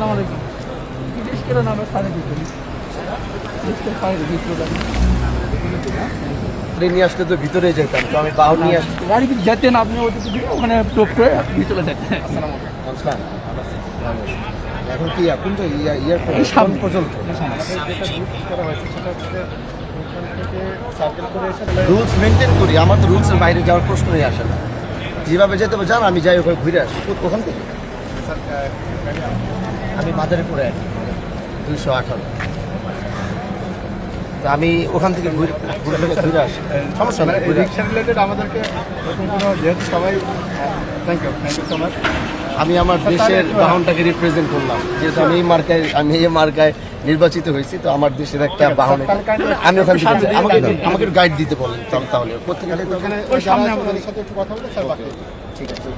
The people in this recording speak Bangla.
আসসালামু আলাইকুম। বিদেশ কেন নামে সাড়ে দিতে নিয়ে আসলে তো ভিতরে যেতাম, তো আমি বাহন নিয়ে আসছি। গাড়ি যদি যেতেন আপনি ওখানে টোপ করে ভিতরে যেতেন। এখন কি এখন তো ইয়ার সামনে পর্যন্ত রুলস মেনটেন করি, আমার তো রুলসের বাইরে যাওয়ার প্রশ্নই আসে না। যেভাবে যেতে হবে যান, আমি যাই ওখানে ঘুরে আসি। ওখান থেকে আমি মাদারীপুরে 218, তো আমি ওখান থেকে ঘুরে আসি, সমস্যা নেই। রিক্সা রিলেটেড আমাদেরকে এরকম কোনো, যেহেতু সবাই থ্যাংক ইউ সো মাচ। আমি আমার দেশের বাহনটাকে রিপ্রেজেন্ট করলাম, যেহেতু আমি এই মার্কায় নির্বাচিত হয়েছি, তো আমার দেশের একটা বাহন আমি ওখান থেকে আমাকে গাইড দিতে বলেন। তাহলে কোথেকে ওই সামনে আমাদের সাথে একটু কথা বলে স্যার, বাকি ঠিক আছে।